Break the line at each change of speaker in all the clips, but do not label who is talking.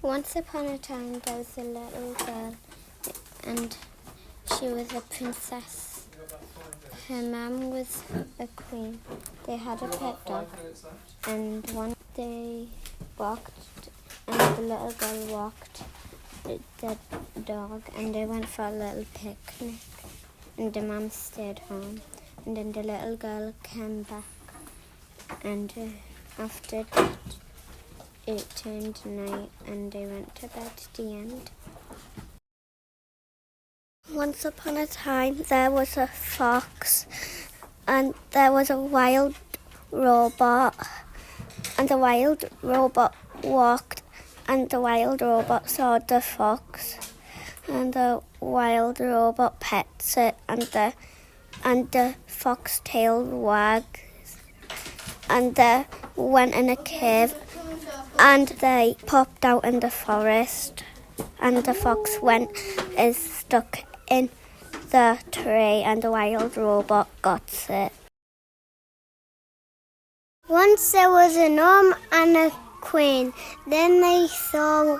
Once upon a time there was a little girl and she was a princess. Her mum was a queen. They had a pet dog and one day walked and the little girl walked the dog and they went for a little picnic and the mum stayed home and then the little girl came back and after that it turned night and they went to bed at the end. Once upon a time there was a fox and there was a wild robot and the wild robot walked and the wild robot saw the fox and the wild robot pets it and the fox tail wags and they went in a cave and they popped out in the forest and the fox is stuck in the tree and the wild robot got it. Once there was a gnome and a queen. Then they saw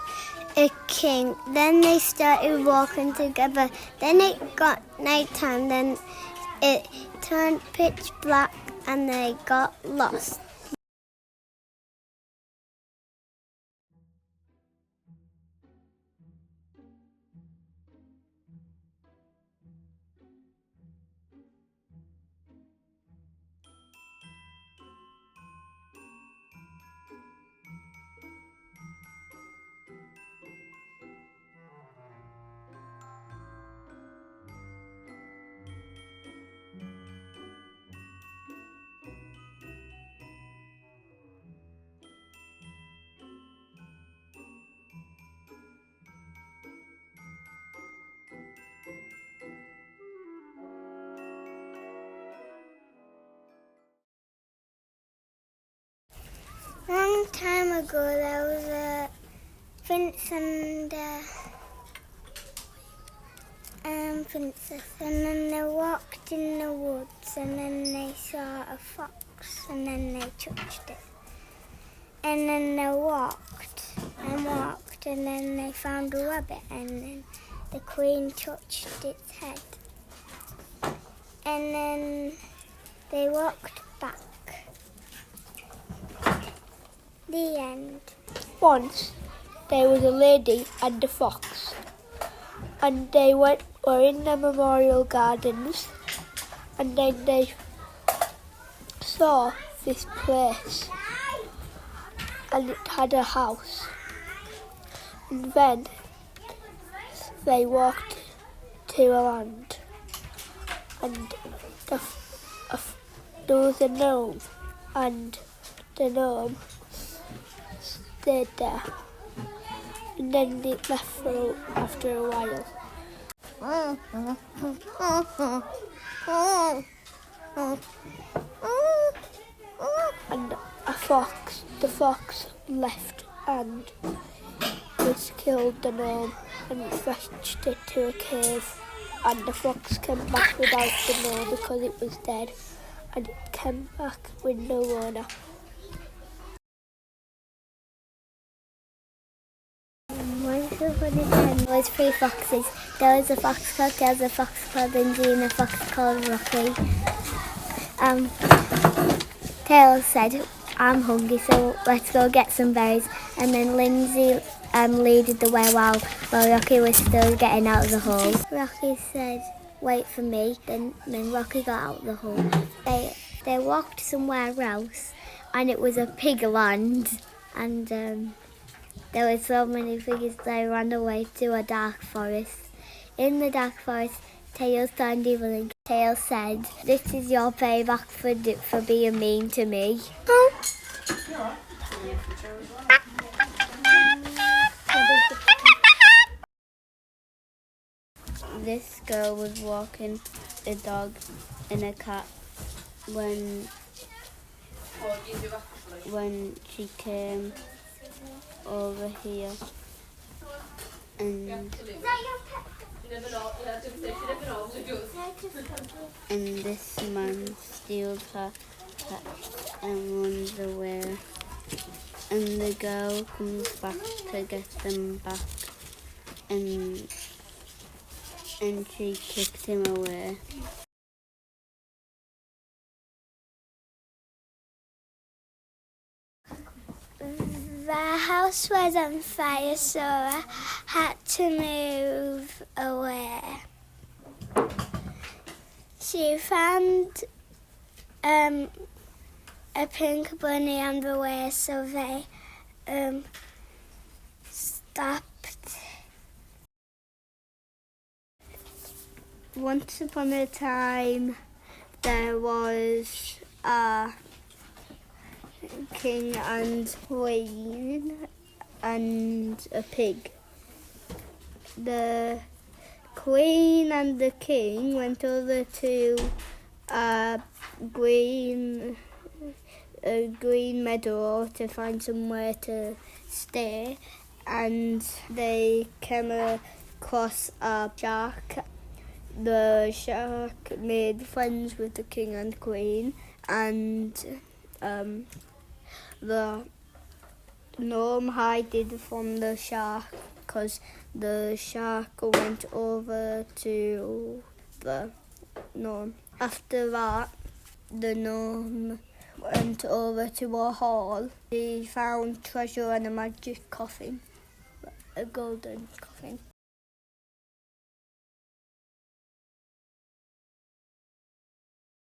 a king. Then they started walking together. Then it got nighttime. Then it turned pitch black and they got lost. Long time ago, there was a prince and a princess, and then they walked in the woods, and then they saw a fox, and then they touched it. And then they walked and walked, and then they found a rabbit, and then the queen touched its head. And then they walked back. The end.
Once there was a lady and a fox, and they were in the memorial gardens, and then they saw this place, and it had a house, and then they walked to a land, and there was a gnome, and the gnome stayed there, and then it left after a while. And the fox left and was killed the gnome and fetched it to a cave, and the fox came back without the gnome because it was dead, and it came back with no owner.
Once upon a time there was 3 foxes. There was a fox called Tails, a fox called Lindsay, and a fox called Rocky. Tails said, "I'm hungry, so let's go get some berries." And then Lindsay leaded the way while Rocky was still getting out of the hole. Rocky said, "Wait for me." Then Rocky got out of the hole. They walked somewhere else, and it was a pig land. And there were so many pigs they ran away to a dark forest. In the dark forest, Tails turned evil and Tails said, "This is your payback for being mean to me." This girl was walking a dog and a cat when she came over here, and this man steals her pet and runs away,
and the girl comes back to get them back, and she kicked him away.
The house was on fire, so I had to move away. She found a pink bunny on the way, so they stopped.
Once upon a time, there was a king and queen and a pig. The queen and the king went over to a green meadow to find somewhere to stay, and they came across a shark. The shark made friends with the king and queen, and the gnome hid from the shark because the shark went over to the gnome. After that, the gnome went over to a hall. He found treasure and a magic coffin, a golden coffin.